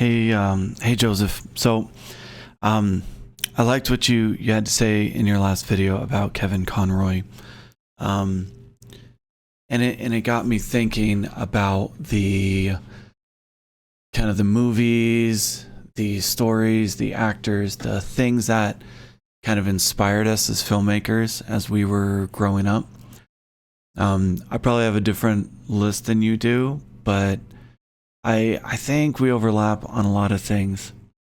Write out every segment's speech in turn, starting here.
Hey Joseph. Um, I liked what you had to say in your last video about Kevin Conroy. Um, and it got me thinking about the kind of the movies, the stories, the actors, the things that kind of inspired us as filmmakers as we were growing up. I probably have a different list than you do, but I think we overlap on a lot of things.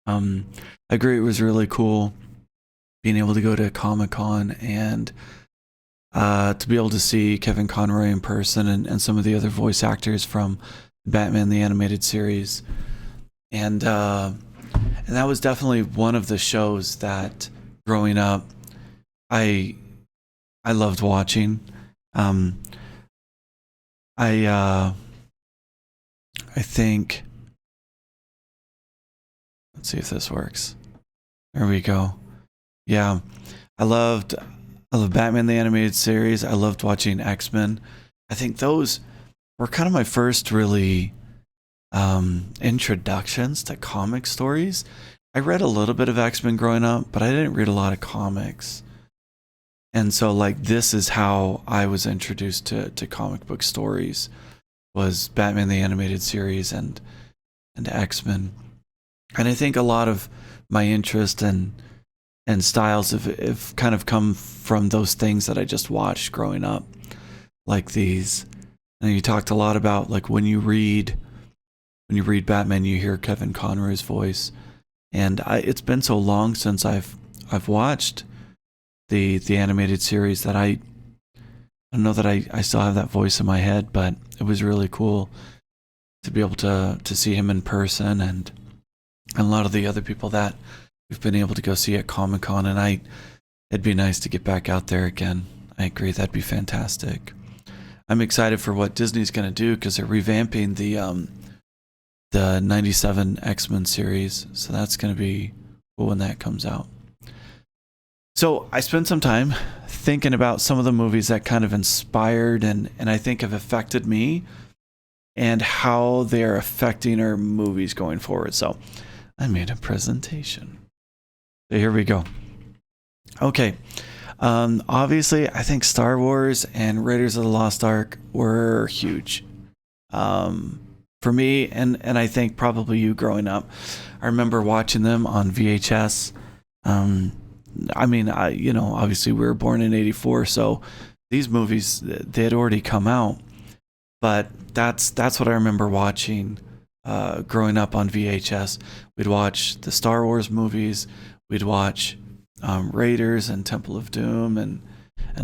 I agree it was really cool being able to go to Comic-Con and to be able to see Kevin Conroy in person and some of the other voice actors from Batman the Animated Series. And that was definitely one of the shows that growing up I loved watching. I think, let's see if this works. There we go. Yeah, I loved Batman the Animated Series. I loved watching X-Men. I think those were kind of my first really introductions to comic stories. I read a little bit of X-Men growing up, but I didn't read a lot of comics. And so like this is how I was introduced to comic book stories, was Batman the Animated Series and X-Men. And I think a lot of my interest and styles have kind of come from those things that I just watched growing up, like these. And you talked a lot about like when you read Batman, you hear Kevin Conroy's voice. And it's been so long since I've watched the animated series that I don't know that I still have that voice in my head, but it was really cool to be able to see him in person and a lot of the other people that we've been able to go see at Comic-Con, and it'd be nice to get back out there again. I agree, that'd be fantastic. I'm excited for what Disney's going to do because they're revamping the 97 X-Men series, so that's going to be cool when that comes out. So I spent some time thinking about some of the movies that kind of inspired and I think have affected me and how they are affecting our movies going forward. So I made a presentation. So here we go. Okay. Obviously, I think Star Wars and Raiders of the Lost Ark were huge. For me, and I think probably you growing up. I remember watching them on VHS. I mean, obviously we were born in '84, so these movies, they had already come out. But that's what I remember watching growing up on VHS. We'd watch the Star Wars movies. We'd watch Raiders and Temple of Doom and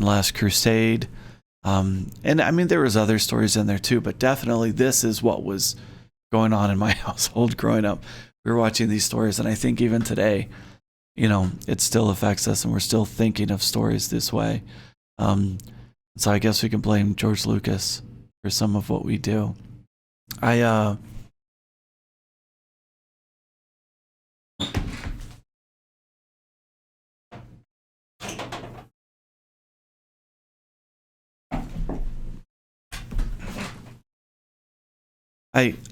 Last Crusade. And I mean, there was other stories in there too, but definitely this is what was going on in my household growing up. We were watching these stories, and I think even today, it still affects us, and we're still thinking of stories this way. So I guess we can blame George Lucas for some of what we do.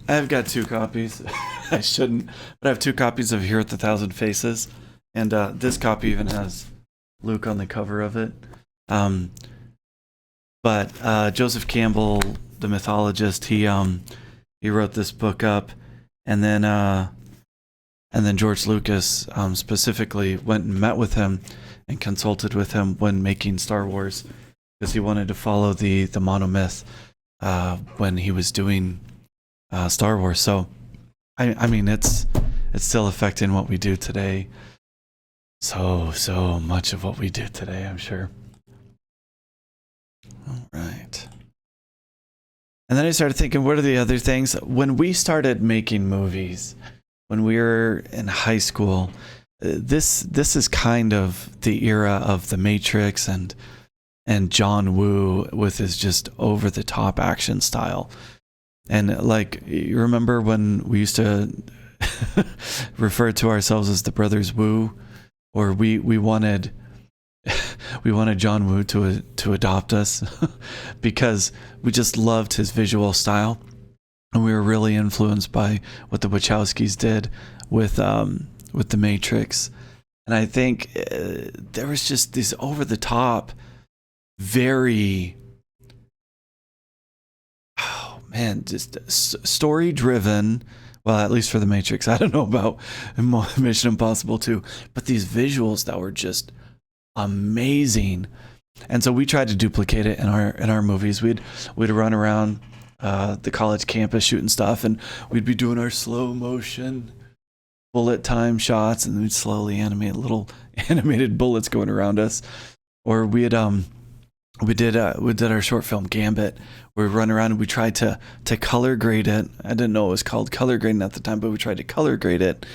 I've got two copies. I shouldn't, but I have two copies of Here at the Thousand Faces, and this copy even has Luke on the cover of it. But Joseph Campbell, the mythologist, he wrote this book up, and then George Lucas specifically went and met with him and consulted with him when making Star Wars, because he wanted to follow the monomyth when he was doing Star Wars. So I mean it's still affecting what we do today. So much of what we do today, I'm sure. All right. And then I started thinking, what are the other things? When we started making movies, when we were in high school, this is kind of the era of The Matrix and John Woo with his just over the top action style. And like, you remember when we used to refer to ourselves as the Brothers Woo, or we wanted John Woo to adopt us because we just loved his visual style. and we were really influenced by what the Wachowskis did with the Matrix. And I think there was just this over the top, very, oh man, just story driven. Well, at least for the Matrix. I don't know about Mission Impossible 2, but these visuals that were just amazing. And so we tried to duplicate it in our movies. We'd run around the college campus shooting stuff, and we'd be doing our slow motion bullet time shots, and we'd slowly animate little animated bullets going around us. Or we did our short film Gambit, where we run around and we tried to color grade it. I didn't know it was called color grading at the time, but we tried to color grade it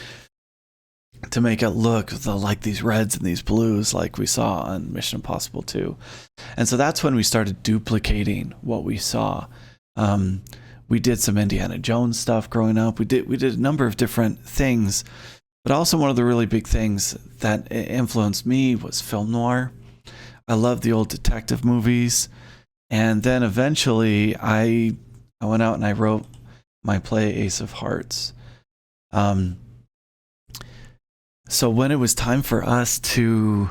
to make it look like these reds and these blues like we saw on Mission Impossible 2. And so that's when we started duplicating what we saw. We did some Indiana Jones stuff growing up. We did a number of different things, but also one of the really big things that influenced me was film noir. I love the old detective movies. And then eventually I went out and I wrote my play Ace of Hearts. So when it was time for us to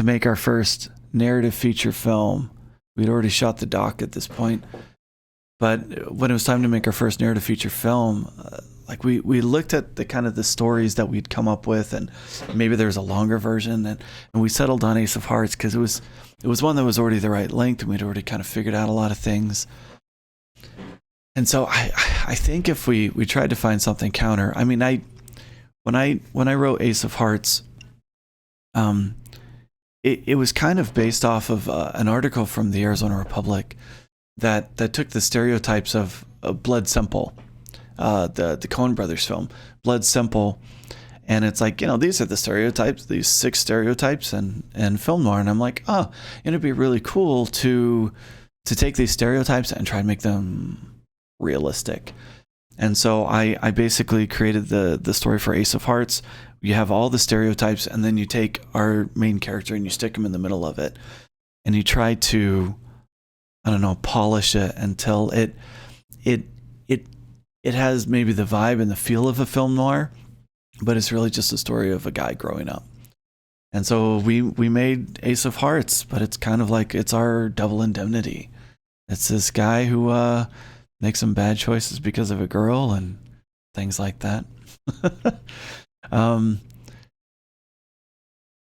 make our first narrative feature film, we'd already shot the doc at this point. But when it was time to make our first narrative feature film, like we looked at the kind of the stories that we'd come up with, and maybe there was a longer version, and we settled on Ace of Hearts because it was one that was already the right length, and we'd already kind of figured out a lot of things. And so I think if we tried to find something counter, I mean, when I wrote Ace of Hearts, it was kind of based off of an article from the Arizona Republic that took the stereotypes of Blood Simple, the Coen Brothers film, Blood Simple, and it's like, these are the stereotypes, these 6 stereotypes in film noir, and I'm like, it'd be really cool to take these stereotypes and try and make them realistic. And so I basically created the story for Ace of Hearts. You have all the stereotypes, and then you take our main character and you stick him in the middle of it, and you try to, I don't know, polish it until it has maybe the vibe and the feel of a film noir, but it's really just a story of a guy growing up. And so we made Ace of Hearts, but it's kind of like it's our Double Indemnity. It's this guy who makes some bad choices because of a girl and things like that.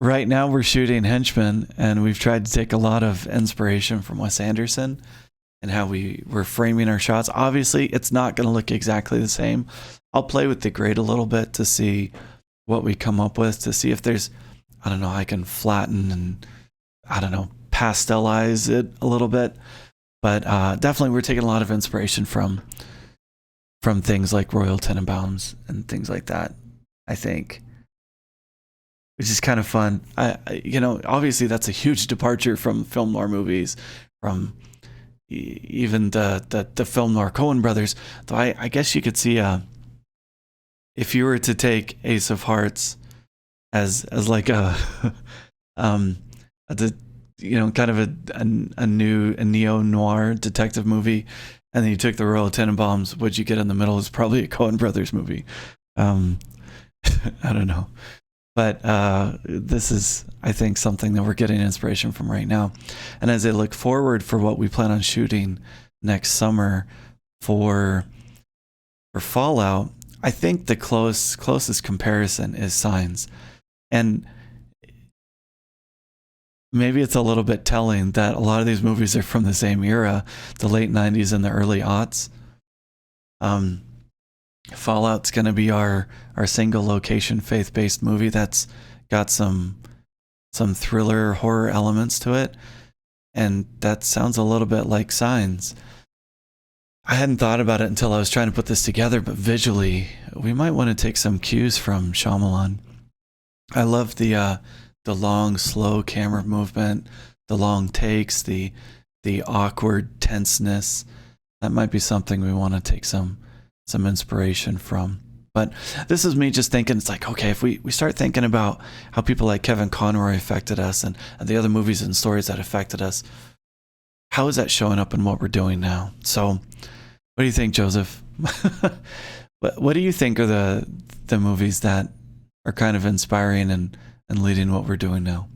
Right now we're shooting Henchmen, and we've tried to take a lot of inspiration from Wes Anderson and how we're framing our shots. Obviously, it's not going to look exactly the same. I'll play with the grade a little bit to see what we come up with, to see if there's, I don't know, I can flatten and, I don't know, pastelize it a little bit. But definitely we're taking a lot of inspiration from things like Royal Tenenbaums and things like that, I think. Which is kind of fun. Obviously that's a huge departure from film noir movies, from even the film noir Coen Brothers. Though I guess you could see if you were to take Ace of Hearts as like a kind of a neo noir detective movie, and then you took the Royal Tenenbaums, what you get in the middle is probably a Coen Brothers movie. I don't know. But this is, I think, something that we're getting inspiration from right now. And as I look forward for what we plan on shooting next summer for Fallout, I think the closest comparison is Signs. And maybe it's a little bit telling that a lot of these movies are from the same era, the late 90s and the early aughts. Fallout's going to be our single location faith-based movie that's got some thriller horror elements to it, and that sounds a little bit like Signs. I hadn't thought about it until I was trying to put this together, but visually we might want to take some cues from Shyamalan. I love the long slow camera movement, the long takes, the awkward tenseness. That might be something we want to take some inspiration from. But this is me just thinking, it's like, okay, if we start thinking about how people like Kevin Conroy affected us, and the other movies and stories that affected us, how is that showing up in what we're doing now? So what do you think, Joseph? What do you think are the movies that are kind of inspiring and leading what we're doing now?